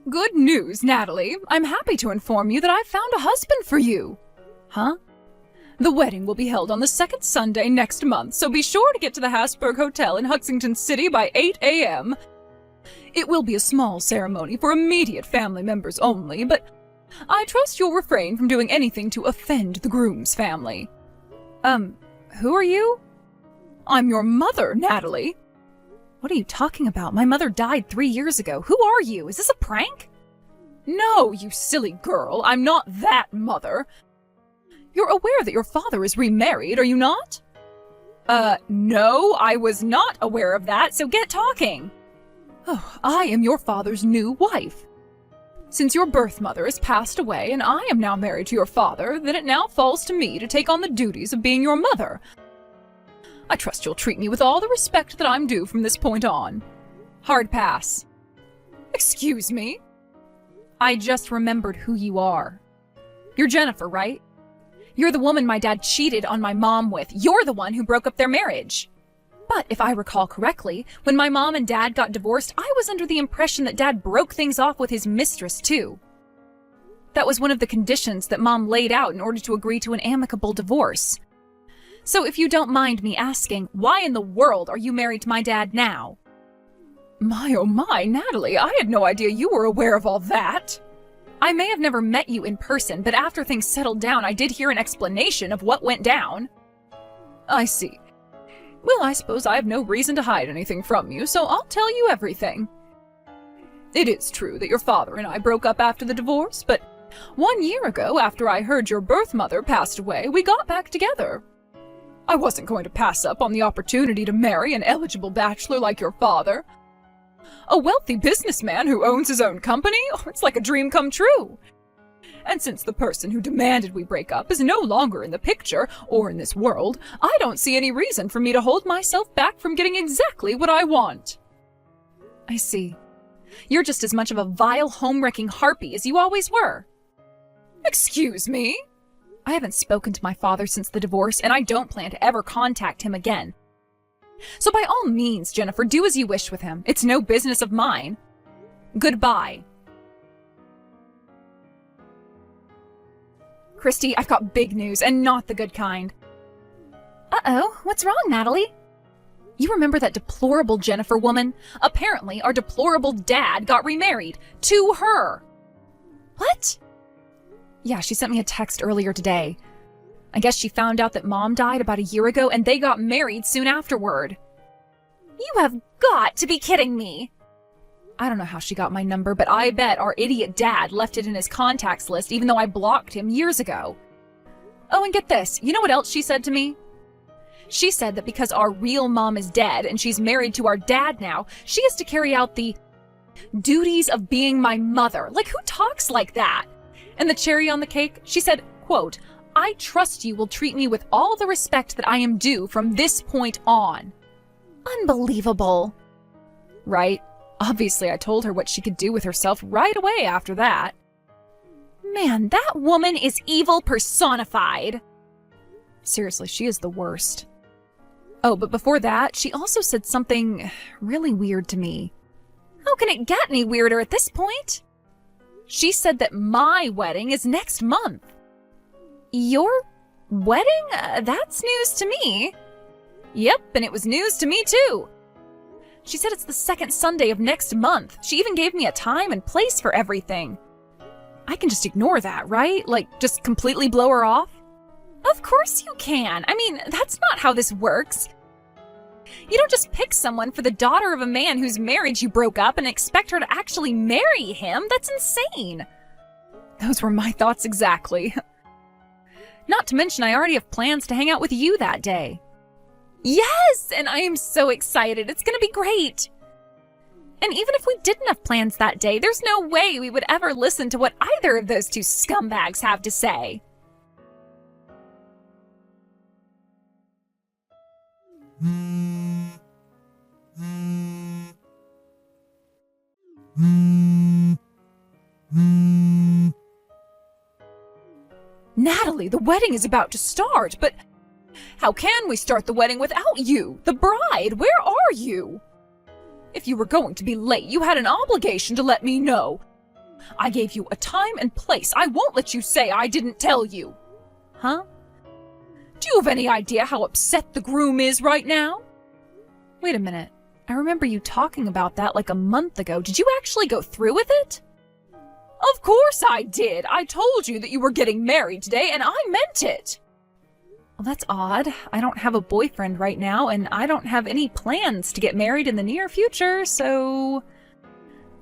Good news, Natalie. I'm happy to inform you that I've found a husband for you. Huh? The wedding will be held on the second Sunday next month, so be sure to get to the Hasburg Hotel in Huxington City by 8 a.m. It will be a small ceremony for immediate family members only, but I trust you'll refrain from doing anything to offend the groom's family. Who are you? I'm your mother, Natalie. What are you talking about? My mother died 3 years ago. Who are you? Is this a prank? No, you silly girl. I'm not that mother. You're aware that your father is remarried, are you not? No, I was not aware of that, so get talking. Oh, I am your father's new wife. Since your birth mother has passed away and I am now married to your father, then it now falls to me to take on the duties of being your mother. I trust you'll treat me with all the respect that I'm due from this point on. Hard pass. Excuse me? I just remembered who you are. You're Jennifer, right? You're the woman my dad cheated on my mom with. You're the one who broke up their marriage. But if I recall correctly, when my mom and dad got divorced, I was under the impression that dad broke things off with his mistress too. That was one of the conditions that mom laid out in order to agree to an amicable divorce. So if you don't mind me asking, why in the world are you married to my dad now? My oh my, Natalie, I had no idea you were aware of all that. I may have never met you in person, but after things settled down, I did hear an explanation of what went down. I see. Well, I suppose I have no reason to hide anything from you, so I'll tell you everything. It is true that your father and I broke up after the divorce, but 1 year ago, after I heard your birth mother passed away, we got back together. I wasn't going to pass up on the opportunity to marry an eligible bachelor like your father. A wealthy businessman who owns his own company? Oh, it's like a dream come true. And since the person who demanded we break up is no longer in the picture, or in this world, I don't see any reason for me to hold myself back from getting exactly what I want. I see. You're just as much of a vile, home-wrecking harpy as you always were. Excuse me? I haven't spoken to my father since the divorce, and I don't plan to ever contact him again. So by all means, Jennifer, do as you wish with him. It's no business of mine. Goodbye. Christy, I've got big news, and not the good kind. Uh-oh, what's wrong, Natalie? You remember that deplorable Jennifer woman? Apparently, our deplorable dad got remarried. To her. What? Yeah, she sent me a text earlier today. I guess she found out that Mom died about a year ago, and they got married soon afterward. You have got to be kidding me. I don't know how she got my number, but I bet our idiot dad left it in his contacts list even though I blocked him years ago. Oh, and get this. You know what else she said to me? She said that because our real mom is dead and she's married to our dad now, she has to carry out the duties of being my mother. Like, who talks like that? And the cherry on the cake, she said, quote, I trust you will treat me with all the respect that I am due from this point on. Unbelievable. Right? Obviously, I told her what she could do with herself right away after that. Man, that woman is evil personified. Seriously, she is the worst. Oh, but before that, she also said something really weird to me. How can it get any weirder at this point? She said that my wedding is next month. Your wedding? That's news to me. Yep, and it was news to me too. She said it's the second Sunday of next month. She even gave me a time and place for everything. I can just ignore that, right? Like, just completely blow her off? Of course you can. I mean, that's not how this works. You don't just pick someone for the daughter of a man whose marriage you broke up and expect her to actually marry him. That's insane. Those were my thoughts exactly. Not to mention I already have plans to hang out with you that day. Yes, and I am so excited. It's going to be great. And even if we didn't have plans that day, there's no way we would ever listen to what either of those two scumbags have to say. Natalie, the wedding is about to start, but how can we start the wedding without you, the bride? Where are you? If you were going to be late, you had an obligation to let me know. I gave you a time and place. I won't let you say I didn't tell you. Huh? Do you have any idea how upset the groom is right now? Wait a minute. I remember you talking about that like a month ago. Did you actually go through with it? Of course I did. I told you that you were getting married today, and I meant it. Well, that's odd. I don't have a boyfriend right now, and I don't have any plans to get married in the near future, so...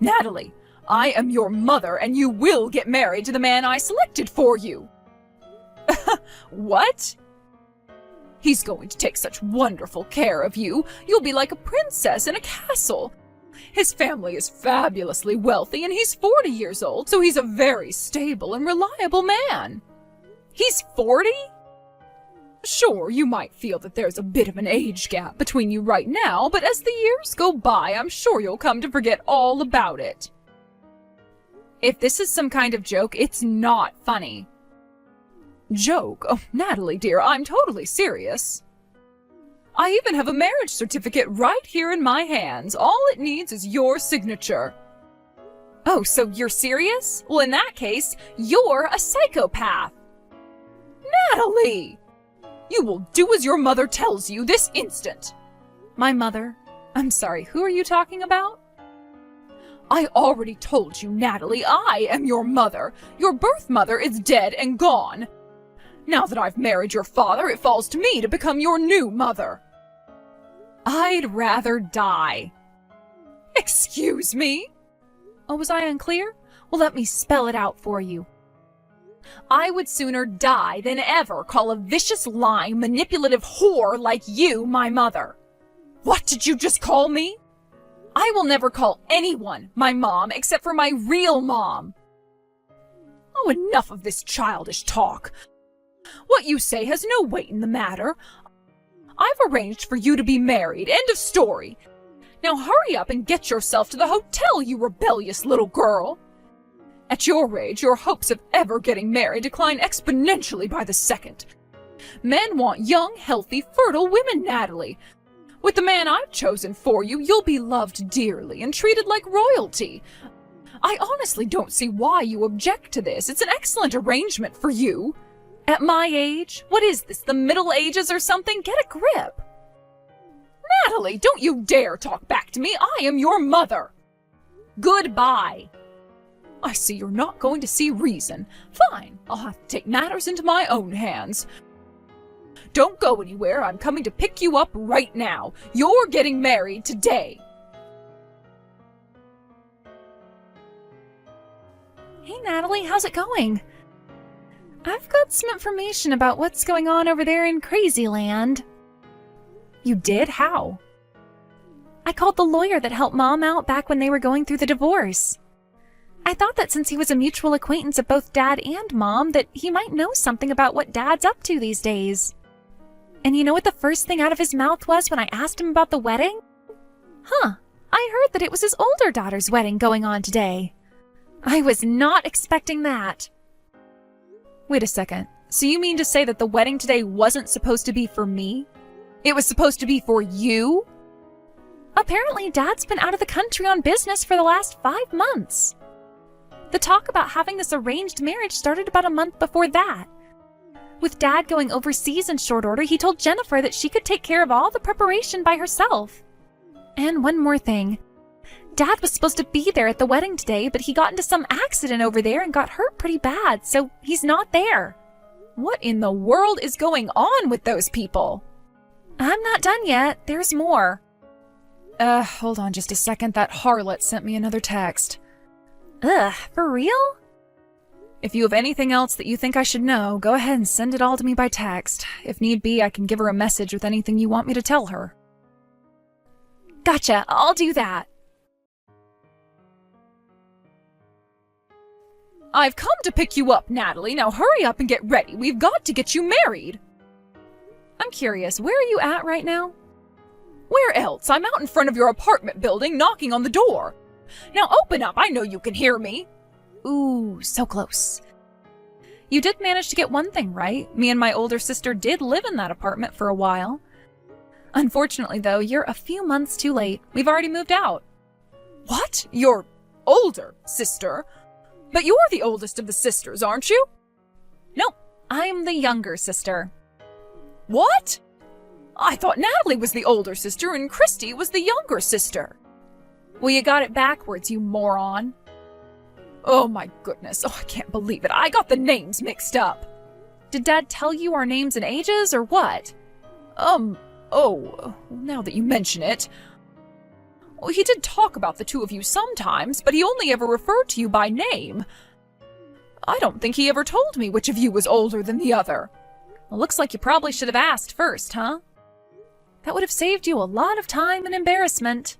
Natalie, I am your mother, and you will get married to the man I selected for you. What? He's going to take such wonderful care of you. You'll be like a princess in a castle. His family is fabulously wealthy, and he's 40 years old, so he's a very stable and reliable man. He's 40? Sure, you might feel that there's a bit of an age gap between you right now, but as the years go by, I'm sure you'll come to forget all about it. If this is some kind of joke, it's not funny. Joke? Oh, Natalie, dear, I'm totally serious. I even have a marriage certificate right here in my hands. All it needs is your signature. Oh, so you're serious? Well, in that case, you're a psychopath. Natalie! You will do as your mother tells you this instant. My mother? I'm sorry, who are you talking about? I already told you, Natalie, I am your mother. Your birth mother is dead and gone. Now that I've married your father, it falls to me to become your new mother. I'd rather die. Excuse me? Oh, was I unclear? Well, let me spell it out for you. I would sooner die than ever call a vicious, lying, manipulative whore like you my mother. What did you just call me? I will never call anyone my mom except for my real mom. Oh, enough of this childish talk. What you say has no weight in the matter. I've arranged for you to be married. End of story. Now hurry up and get yourself to the hotel, you rebellious little girl. At your age, your hopes of ever getting married decline exponentially by the second. Men want young, healthy, fertile women, Natalie. With the man I've chosen for you, you'll be loved dearly and treated like royalty. I honestly don't see why you object to this. It's an excellent arrangement for you. At my age? What is this, the Middle Ages or something? Get a grip. Natalie, don't you dare talk back to me. I am your mother. Goodbye. I see you're not going to see reason. Fine, I'll have to take matters into my own hands. Don't go anywhere. I'm coming to pick you up right now. You're getting married today. Hey, Natalie, how's it going? I've got some information about what's going on over there in Crazyland. You did? How? I called the lawyer that helped Mom out back when they were going through the divorce. I thought that since he was a mutual acquaintance of both Dad and Mom, that he might know something about what Dad's up to these days. And you know what the first thing out of his mouth was when I asked him about the wedding? Huh, I heard that it was his older daughter's wedding going on today. I was not expecting that. Wait a second. So you mean to say that the wedding today wasn't supposed to be for me? It was supposed to be for you? Apparently, Dad's been out of the country on business for the last 5 months. The talk about having this arranged marriage started about a month before that. With Dad going overseas in short order, he told Jennifer that she could take care of all the preparation by herself. And one more thing. Dad was supposed to be there at the wedding today, but he got into some accident over there and got hurt pretty bad, so he's not there. What in the world is going on with those people? I'm not done yet. There's more. Hold on just a second. That harlot sent me another text. Ugh, for real? If you have anything else that you think I should know, go ahead and send it all to me by text. If need be, I can give her a message with anything you want me to tell her. Gotcha. I'll do that. I've come to pick you up, Natalie. Now hurry up and get ready. We've got to get you married. I'm curious, where are you at right now? Where else? I'm out in front of your apartment building knocking on the door. Now open up. I know you can hear me. Ooh, so close. You did manage to get one thing right. Me and my older sister did live in that apartment for a while. Unfortunately, though, you're a few months too late. We've already moved out. What? Your older sister? But you're the oldest of the sisters, aren't you? Nope, I'm the younger sister. What? I thought Natalie was the older sister and Christy was the younger sister. Well, you got it backwards, you moron. Oh my goodness, I can't believe it. I got the names mixed up. Did Dad tell you our names and ages, or what? Now that you mention it. Well, he did talk about the two of you sometimes, but he only ever referred to you by name. I don't think he ever told me which of you was older than the other. Well, looks like you probably should have asked first, huh? That would have saved you a lot of time and embarrassment.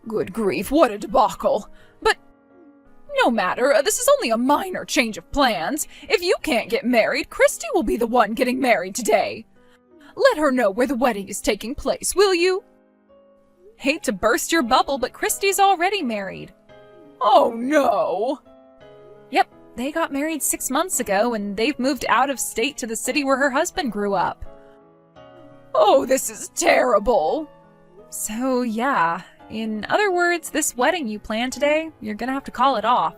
Good grief, what a debacle. But no matter, this is only a minor change of plans. If you can't get married, Christy will be the one getting married today. Let her know where the wedding is taking place, will you? Hate to burst your bubble, but Christy's already married. Oh no! Yep, they got married 6 months ago, and they've moved out of state to the city where her husband grew up. Oh, this is terrible! So, yeah. In other words, this wedding you planned today, you're gonna have to call it off.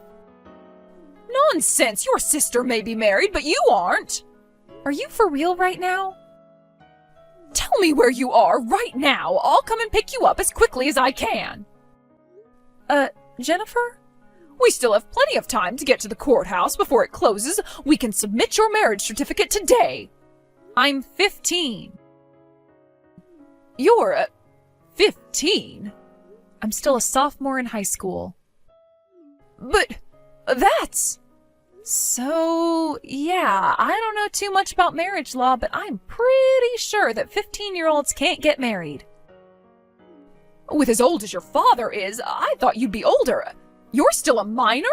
Nonsense! Your sister may be married, but you aren't! Are you for real right now? Tell me where you are right now. I'll come and pick you up as quickly as I can. Jennifer? We still have plenty of time to get to the courthouse before it closes. We can submit your marriage certificate today. I'm 15. You're, 15? I'm still a sophomore in high school. But that's... So, yeah, I don't know too much about marriage law, but I'm pretty sure that 15-year-olds can't get married. With as old as your father is, I thought you'd be older. You're still a minor?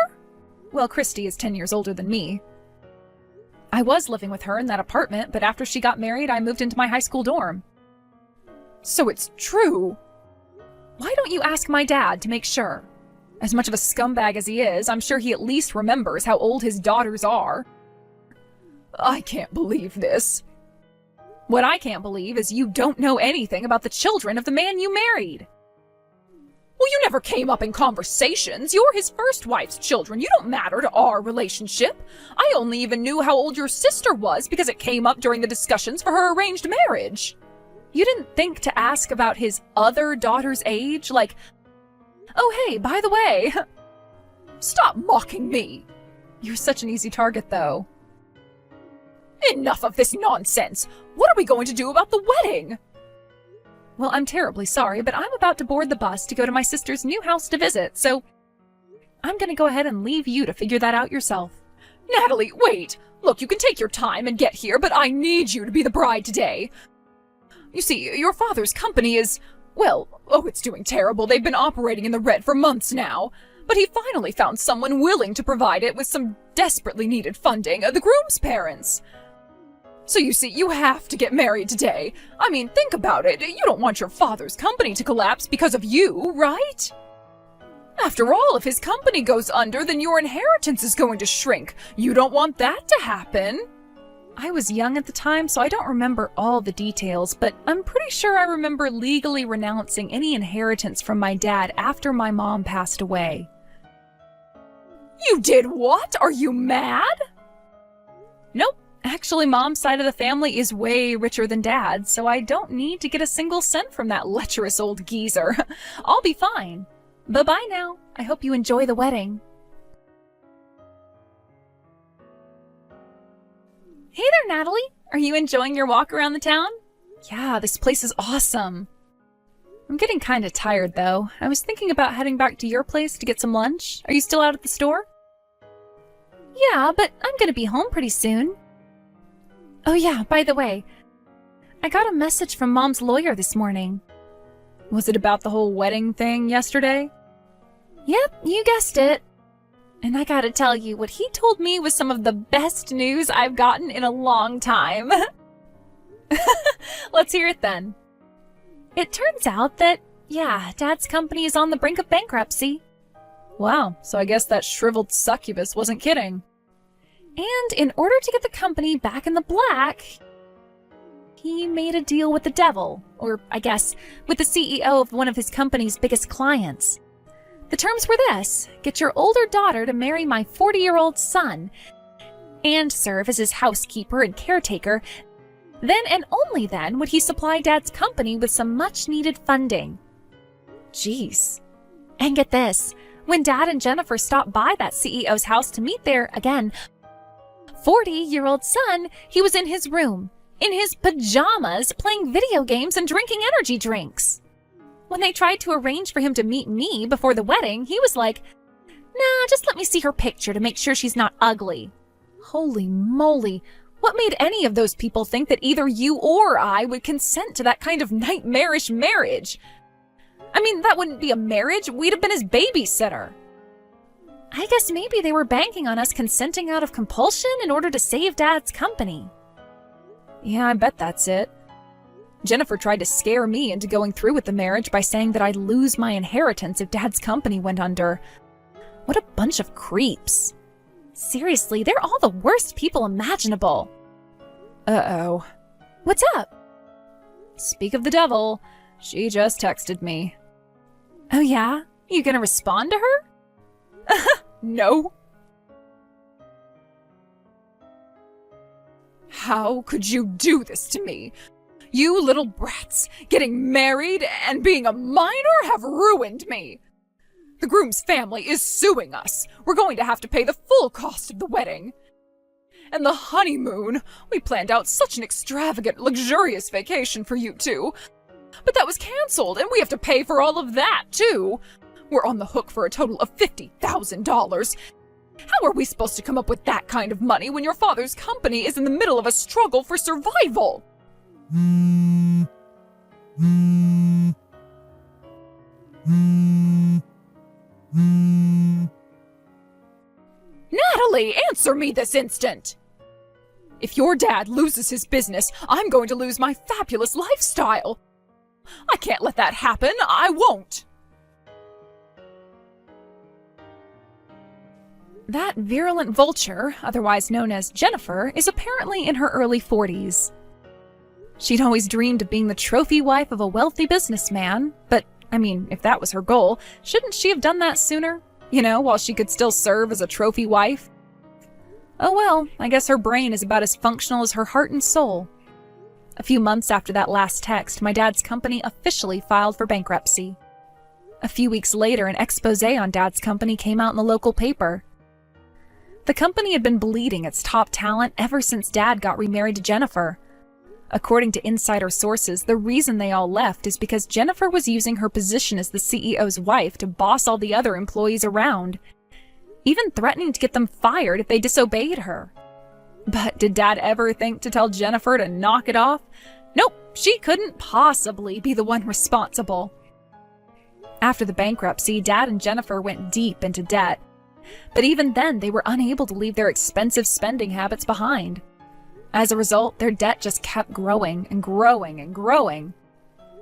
Well, Christy is 10 years older than me. I was living with her in that apartment, but after she got married, I moved into my high school dorm. So it's true. Why don't you ask my dad to make sure? As much of a scumbag as he is, I'm sure he at least remembers how old his daughters are. I can't believe this. What I can't believe is you don't know anything about the children of the man you married. Well, you never came up in conversations. You're his first wife's children. You don't matter to our relationship. I only even knew how old your sister was because it came up during the discussions for her arranged marriage. You didn't think to ask about his other daughter's age? Like, oh hey, by the way. Stop mocking me. You're such an easy target, though. Enough of this nonsense. What are we going to do about the wedding? Well, I'm terribly sorry, but I'm about to board the bus to go to my sister's new house to visit, so I'm gonna go ahead and leave you to figure that out yourself. Natalie, wait! Look, you can take your time and get here, but I need you to be the bride today. You see, your father's company is, well, it's doing terrible. They've been operating in the red for months now. But he finally found someone willing to provide it with some desperately needed funding, the groom's parents. So you see, you have to get married today. I mean, think about it. You don't want your father's company to collapse because of you, right? After all, if his company goes under, then your inheritance is going to shrink. You don't want that to happen. I was young at the time, so I don't remember all the details, but I'm pretty sure I remember legally renouncing any inheritance from my dad after my mom passed away. You did what? Are you mad? Nope. Actually, Mom's side of the family is way richer than Dad's, so I don't need to get a single cent from that lecherous old geezer. I'll be fine. Bye-bye now. I hope you enjoy the wedding. Hey there, Natalie. Are you enjoying your walk around the town? Yeah, this place is awesome. I'm getting kind of tired, though. I was thinking about heading back to your place to get some lunch. Are you still out at the store? Yeah, but I'm gonna be home pretty soon. Oh yeah, by the way, I got a message from Mom's lawyer this morning. Was it about the whole wedding thing yesterday? Yep, you guessed it. And I gotta tell you, what he told me was some of the best news I've gotten in a long time. Let's hear it then. It turns out that, yeah, Dad's company is on the brink of bankruptcy. Wow, so I guess that shriveled succubus wasn't kidding. And in order to get the company back in the black, he made a deal with the devil, or I guess, with the CEO of one of his company's biggest clients. The terms were this: get your older daughter to marry my 40-year-old son and serve as his housekeeper and caretaker. Then and only then would he supply Dad's company with some much-needed funding. Jeez. And get this, when Dad and Jennifer stopped by that CEO's house to meet their, again, 40-year-old son, he was in his room, in his pajamas, playing video games and drinking energy drinks. When they tried to arrange for him to meet me before the wedding, he was like, "Nah, just let me see her picture to make sure she's not ugly." Holy moly, what made any of those people think that either you or I would consent to that kind of nightmarish marriage? I mean, that wouldn't be a marriage, we'd have been his babysitter. I guess maybe they were banking on us consenting out of compulsion in order to save Dad's company. Yeah, I bet that's it. Jennifer tried to scare me into going through with the marriage by saying that I'd lose my inheritance if Dad's company went under. What a bunch of creeps. Seriously, they're all the worst people imaginable. Uh-oh. What's up? Speak of the devil, she just texted me. Oh yeah? You gonna respond to her? No. How could you do this to me? You little brats, getting married and being a minor have ruined me. The groom's family is suing us. We're going to have to pay the full cost of the wedding. And the honeymoon, we planned out such an extravagant, luxurious vacation for you two. But that was canceled, and we have to pay for all of that, too. We're on the hook for a total of $50,000. How are we supposed to come up with that kind of money when your father's company is in the middle of a struggle for survival? Natalie, answer me this instant! If your dad loses his business, I'm going to lose my fabulous lifestyle. I can't let that happen. I won't. That virulent vulture, otherwise known as Jennifer, is apparently in her early 40s. She'd always dreamed of being the trophy wife of a wealthy businessman, but, I mean, if that was her goal, shouldn't she have done that sooner? You know, while she could still serve as a trophy wife? Oh well, I guess her brain is about as functional as her heart and soul. A few months after that last text, my dad's company officially filed for bankruptcy. A few weeks later, an expose on Dad's company came out in the local paper. The company had been bleeding its top talent ever since Dad got remarried to Jennifer. According to insider sources, the reason they all left is because Jennifer was using her position as the CEO's wife to boss all the other employees around, even threatening to get them fired if they disobeyed her. But did Dad ever think to tell Jennifer to knock it off? Nope, she couldn't possibly be the one responsible. After the bankruptcy, Dad and Jennifer went deep into debt. But even then, they were unable to leave their expensive spending habits behind. As a result, their debt just kept growing and growing and growing.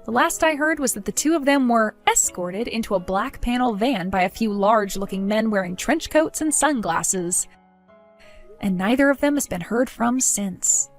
The last I heard was that the two of them were escorted into a black panel van by a few large-looking men wearing trench coats and sunglasses. And neither of them has been heard from since.